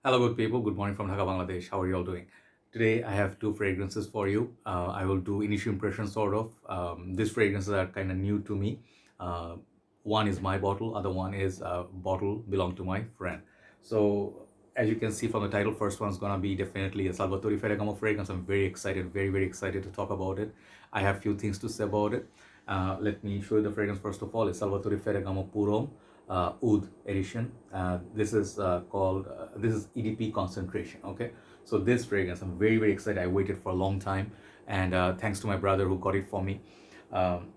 Hello, good people. Good morning from Dhaka, Bangladesh. How are you all doing? Today, I have two fragrances for you. I will do initial impressions, sort of. These fragrances are kind of new to me. Uh, one is my bottle, other one is a bottle belong to my friend. So, as you can see from the title, first one's gonna be definitely a Salvatore Ferragamo fragrance. I'm very excited, very excited to talk about it. I have few things to say about it. Let me show you the fragrance first of all. It's Salvatore Ferragamo Puro Oud edition. This is EDP concentration. Okay, so this fragrance, I'm very excited. I waited for a long time, and thanks to my brother who got it for me. Um,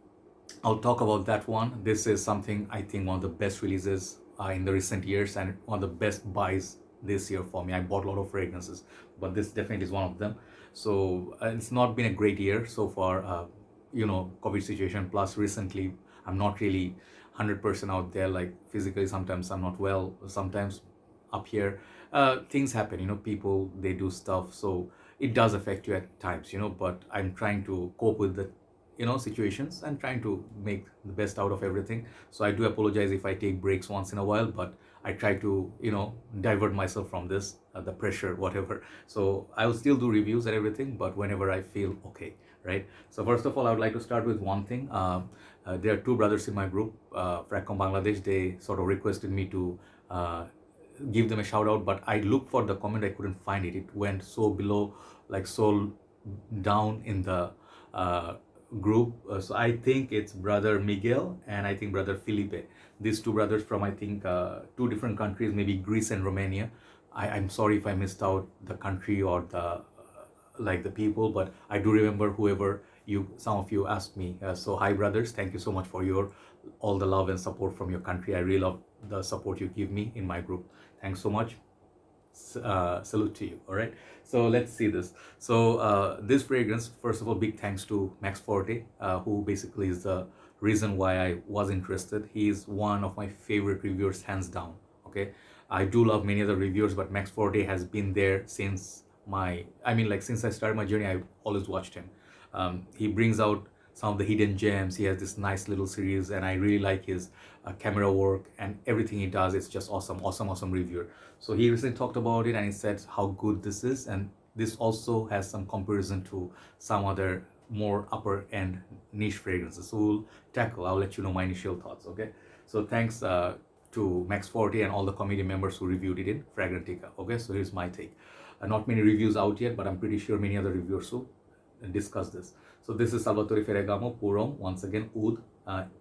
I'll talk about that one. This is something I think one of the best releases in the recent years and one of the best buys this year for me. I bought a lot of fragrances, but this definitely is one of them. So it's not been a great year so far. COVID situation. Plus, recently I'm not really 100% out there. Like physically, sometimes I'm not well. Sometimes up here, things happen. People they do stuff, so it does affect you at times. But I'm trying to cope with the situations and trying to make the best out of everything. So I do apologize if I take breaks once in a while, but I try to divert myself from this, the pressure, whatever. So I will still do reviews and everything, but whenever I feel okay, right? So first of all, I would like to start with one thing. There are two brothers in my group, Fragcom Bangladesh. They sort of requested me to give them a shout out, but I looked for the comment, I couldn't find it. It went so below, like so down in the group. So I think it's brother Miguel and I think brother Felipe. These two brothers from I think two different countries, maybe Greece and Romania. I'm sorry if I missed out the country or the like the people, but I do remember whoever some of you asked me. So hi brothers, thank you so much for your all the love and support from your country. I really love the support you give me in my group. Thanks so much. Salute to you. All right, so let's see this. So this fragrance, first of all, big thanks to Max Forti, who basically is the reason why I was interested. He is one of my favorite reviewers, hands down. Okay, I do love many other reviewers, but Max Forti has been there since since I started my journey. I always watched him. He brings out some of the hidden gems. He has this nice little series, and I really like his camera work and everything he does. It's just awesome reviewer. So he recently talked about it and he said how good this is, and this also has some comparison to some other more upper end niche fragrances. So I'll let you know my initial thoughts. Okay, so thanks to Max Forti and all the committee members who reviewed it in Fragrantica. Okay, so here's my take. Not many reviews out yet, but I'm pretty sure many other reviewers will discuss this. So this is Salvatore Ferragamo Purom, once again Oud,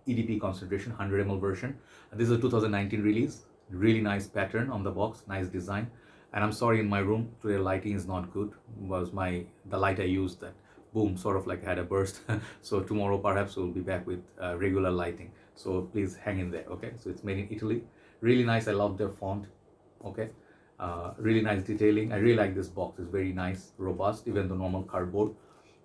EDP concentration 100 ml version. This is a 2019 release. Really nice pattern on the box, nice design. And I'm sorry, in my room today lighting is not good. Was the light I used that boom, sort of like had a burst. So tomorrow perhaps we'll be back with regular lighting. So please hang in there. Okay, so it's made in Italy. Really nice. I love their font. Okay, really nice detailing. I really like this box. It's very nice, robust, even the normal cardboard.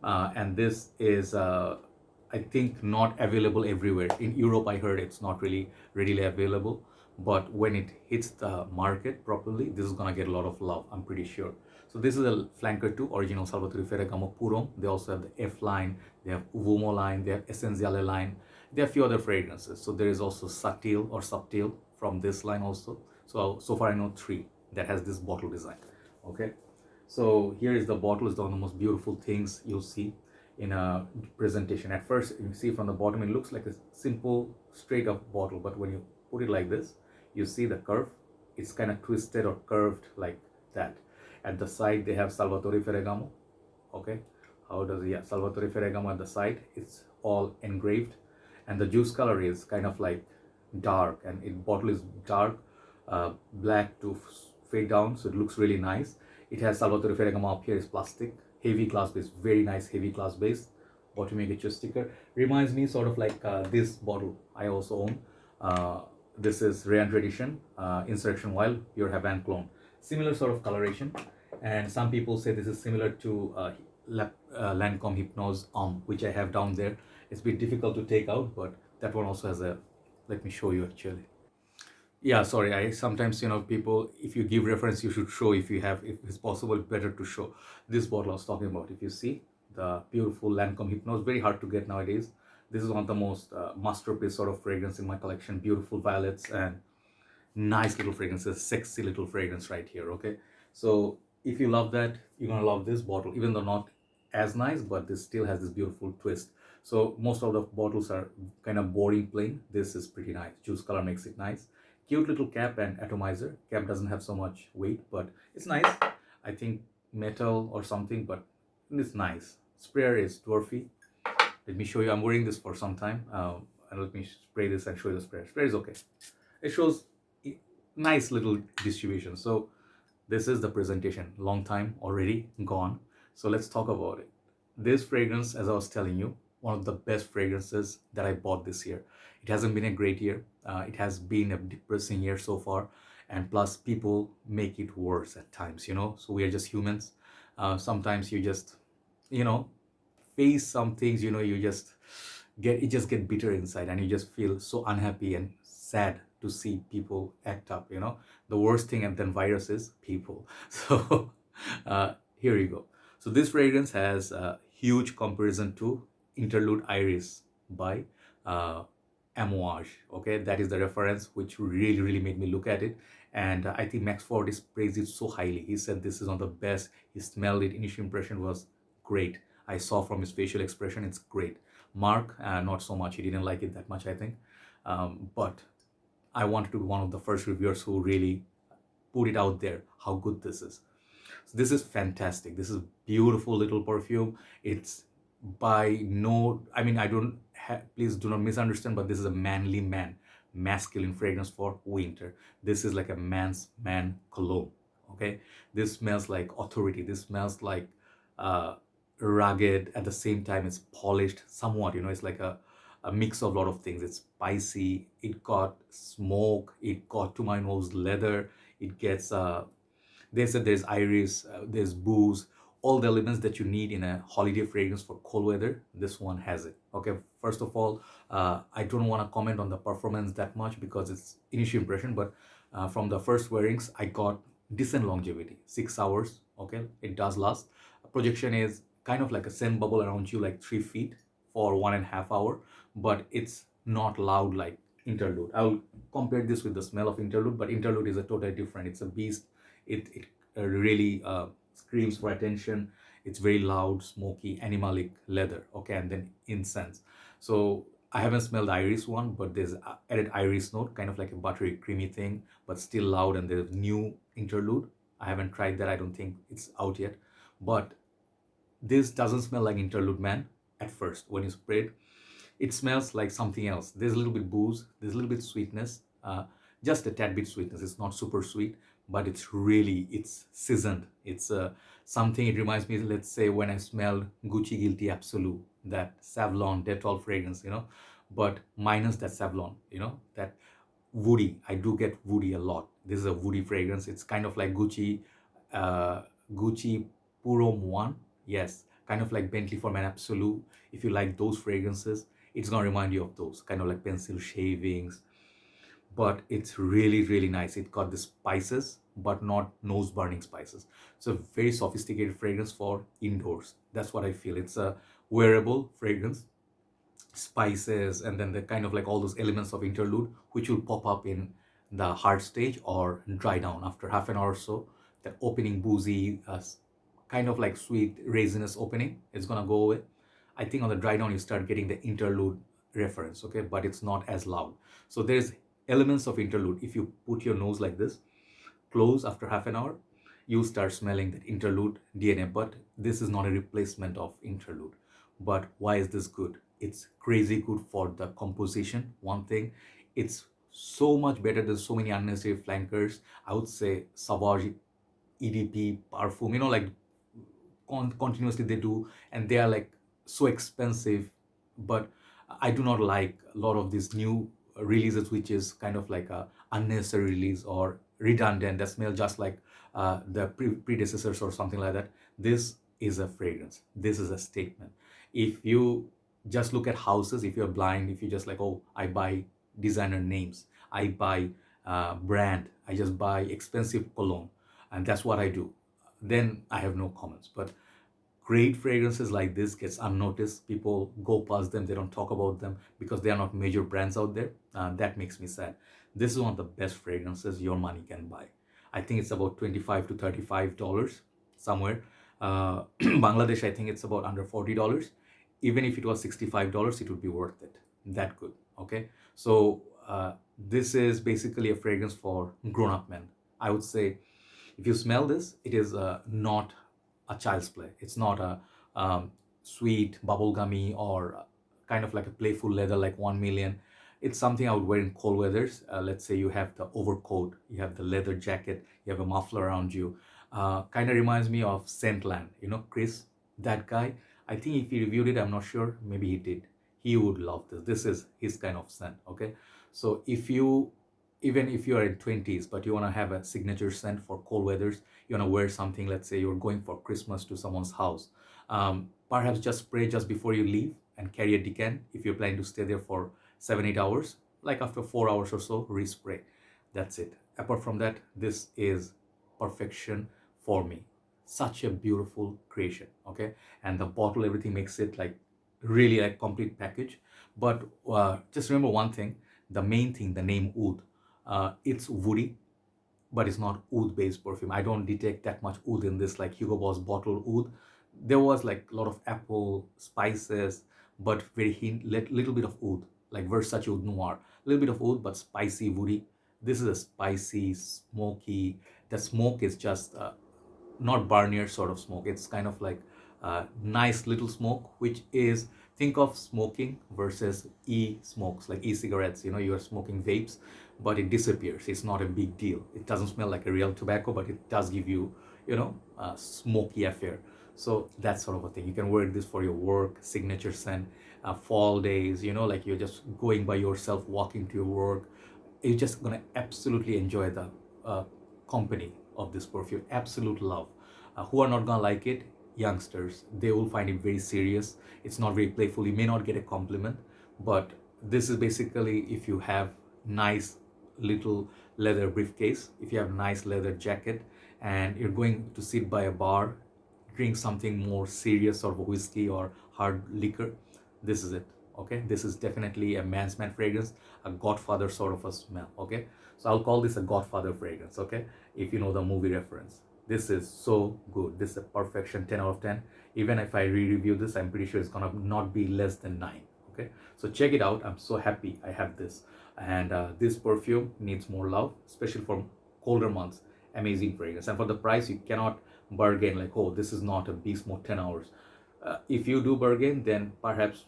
And this is I think not available everywhere. In Europe, I heard it's not really readily available, but when it hits the market properly, this is gonna get a lot of love, I'm pretty sure. So this is a flanker 2, original Salvatore Ferragamo Purom. They also have the F line, they have Uomo line, they have Essenziale line, there are a few other fragrances. So there is also Subtil from this line also. So far I know 3 that has this bottle design. Okay, so here is the bottle. It's one of the most beautiful things you'll see in a presentation. At first, you see from the bottom, it looks like a simple, straight up bottle, but when you put it like this, you see the curve. It's kind of twisted or curved like that. At the side, they have Salvatore Ferragamo. Okay, Salvatore Ferragamo at the side. It's all engraved, and the juice color is kind of like dark, and it bottle is dark, black to fade down, so it looks really nice. It has Salvatore Ferragamo up here is plastic, heavy glass base, very nice heavy glass base. Bottom you get your sticker. Reminds me sort of like this bottle I also own. This is Rare Edition, Insurrection Wild, Pure Havana Clone. Similar sort of coloration, and some people say this is similar to Lancome Hypnose which I have down there. It's a bit difficult to take out, but that one also has a. Let me show you actually. Yeah, sorry, I sometimes people, if you give reference you should show. If it's possible, better to show. This bottle I was talking about, if you see the beautiful Lancome Hypnose, very hard to get nowadays. This is one of the most masterpiece sort of fragrance in my collection. Beautiful violets and nice little fragrances, sexy little fragrance right here. Okay, So if you love that, you're gonna love this bottle, even though not as nice, but this still has this beautiful twist. So most of the bottles are kind of boring plain. This is pretty nice. Juice color makes it nice. Cute little cap and atomizer. Cap doesn't have so much weight, but it's nice. I think metal or something, but it's nice. Sprayer is dwarfy. Let me show you. I'm wearing this for some time. And let me spray this and show you the sprayer. Sprayer is okay. It shows nice little distribution. So this is the presentation. Long time already gone. So let's talk about it. This fragrance, as I was telling you, one of the best fragrances that I bought this year. It hasn't been a great year. It has been a depressing year so far. And plus, people make it worse at times, you know. So we are just humans. Sometimes you just, you know, face some things, you know, you just get bitter inside, and you just feel so unhappy and sad to see people act up, you know. The worst thing and then virus is people. So here you go. So this fragrance has a huge comparison to Interlude Iris by uh, Amouage. Okay, that is the reference which really made me look at it. And I think Max Forti praised it so highly. He said this is one of the best. He smelled it. Initial impression was great. I saw from his facial expression, it's great. Mark, not so much. He didn't like it that much, I think. But I wanted to be one of the first reviewers who really put it out there how good this is. So this is fantastic. This is beautiful little perfume. It's by no, I mean, I don't, please do not misunderstand, but this is a manly man, masculine fragrance for winter. This is like a man's man cologne. Okay. This smells like authority. This smells like uh, rugged. At the same time, it's polished somewhat, you know, it's like a mix of a lot of things. It's spicy. It got smoke. It got to my nose leather. It gets they said there's iris, there's booze, all the elements that you need in a holiday fragrance for cold weather. This one has it. Okay, first of all, I don't want to comment on the performance that much because it's initial impression, but from the first wearings, I got decent longevity, 6 hours. Okay, it does last. Projection is kind of like a scent bubble around you, like 3 feet for 1.5 hours, but it's not loud like Interlude. I'll compare this with the smell of Interlude, but Interlude is a totally different. It's a beast. It really screams for attention. It's very loud, smoky, animalic leather. Okay, and then incense. So I haven't smelled the iris one, but there's added iris note, kind of like a buttery, creamy thing, but still loud. And there's new Interlude. I haven't tried that. I don't think it's out yet. But this doesn't smell like Interlude Man at first when you spray it. It smells like something else. There's a little bit booze, there's a little bit sweetness, just a tad bit sweetness. It's not super sweet, but it's seasoned. It's something. It reminds me, let's say, when I smelled Gucci Guilty Absolute, that Savlon Dettol fragrance, you know, but minus that Savlon, you know, that woody. I do get woody a lot. This is a woody fragrance. It's kind of like uh, Gucci Purom One. Yes, kind of like Bentley for Man Absolute. If you like those fragrances, it's gonna remind you of those kind of like pencil shavings. But it's really nice. It got the spices, but not nose burning spices. It's a very sophisticated fragrance for indoors. That's what I feel. It's a wearable fragrance, spices, and then the kind of like all those elements of interlude which will pop up in the hard stage or dry down after half an hour or so. The opening boozy, kind of like sweet resinous opening, it's gonna go away. I think on the dry down you start getting the interlude reference, okay, but it's not as loud. So there's elements of interlude. If you put your nose like this, close after half an hour, you start smelling that interlude DNA. But this is not a replacement of interlude. But why is this good? It's crazy good for the composition. One thing, it's so much better than so many unnecessary flankers. I would say Savage EDP perfume, you know, like continuously they do, and they are like so expensive. But I do not like a lot of these new releases which is kind of like a unnecessary release or redundant that smell just like the predecessors or something like that. This is a fragrance. This is a statement. If you just look at houses, if you're blind, if you just like, oh, I buy designer names, I buy brand, I just buy expensive cologne, and that's what I do, then I have no comments. But great fragrances like this gets unnoticed. People go past them. They don't talk about them because they are not major brands out there. That makes me sad. This is one of the best fragrances your money can buy. I think it's about 25 to $35 somewhere. Bangladesh, I think it's about under $40. Even if it was $65, it would be worth it. That good. Okay. So this is basically a fragrance for grown-up men. I would say if you smell this, it is not a child's play. It's not a sweet, bubblegummy, or kind of like a playful leather like 1 million. It's something I would wear in cold weathers. Let's say you have the overcoat, you have the leather jacket, you have a muffler around you. Kind of reminds me of Scentland, you know, Chris, that guy. I think if he reviewed it, I'm not sure, maybe he did. He would love this. This is his kind of scent, okay? So if you, even if you are in 20s, but you want to have a signature scent for cold weathers, you want to wear something, let's say you're going for Christmas to someone's house, perhaps just spray just before you leave and carry a decant if you're planning to stay there for 7-8 hours. Like after 4 hours or so, respray. That's it. Apart from that, this is perfection for me. Such a beautiful creation, okay? And the bottle, everything makes it like really like complete package. But just remember one thing, the main thing, the name Oud. It's woody, but it's not oud based perfume. I don't detect that much oud in this, like Hugo Boss bottle oud. There was like a lot of apple spices, but very little bit of oud, like Versace Oud Noir. A little bit of oud, but spicy, woody. This is a spicy, smoky. The smoke is just not Barnier sort of smoke. It's kind of like nice little smoke, which is, think of smoking versus e-smokes, like e-cigarettes. You know, you are smoking vapes, but it disappears. It's not a big deal. It doesn't smell like a real tobacco, but it does give you, you know, a smoky affair. So that sort of a thing. You can wear this for your work, signature scent, fall days, you know, like you're just going by yourself, walking to your work. You're just gonna absolutely enjoy the company of this perfume. Absolute love. Who are not gonna like it? Youngsters. They will find it very serious. It's not very playful. You may not get a compliment, but this is basically if you have nice little leather briefcase, if you have nice leather jacket, and you're going to sit by a bar, drink something more serious, sort of whiskey or hard liquor, this is it. Okay, this is definitely a man's man fragrance, a Godfather sort of a smell. Okay, so I'll call this a Godfather fragrance. Okay, if you know the movie reference, this is so good. This is a perfection, 10 out of 10. Even if I re-review this, I'm pretty sure it's gonna not be less than 9. Okay, so check it out. I'm so happy I have this, and this perfume needs more love, especially for colder months. Amazing fragrance, and for the price, you cannot bargain like, oh, this is not a beast mode 10 hours. If you do bargain, then perhaps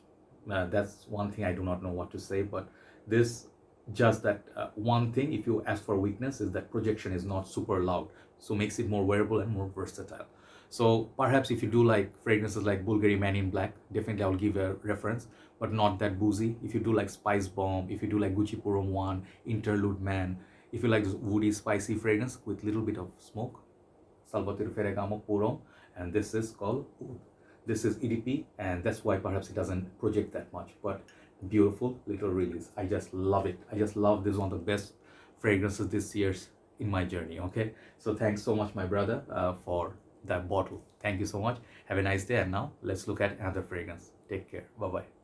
that's one thing I do not know what to say. But this, just that one thing, if you ask for weakness, is that projection is not super loud, so makes it more wearable and more versatile. So perhaps if you do like fragrances like Bulgari Man in Black, definitely I'll give a reference, but not that boozy. If you do like Spice Bomb, if you do like Gucci Purom 1, Interlude Man, if you like this woody spicy fragrance with little bit of smoke, Salvatore Ferragamo Purom, and this is called Oud. This is EDP, and that's why perhaps it doesn't project that much, but beautiful little release. I just love it. I just love this, one of the best fragrances this year's in my journey. Okay, so thanks so much, my brother, for that bottle. Thank you so much. Have a nice day, and now let's look at another fragrance. Take care. Bye bye.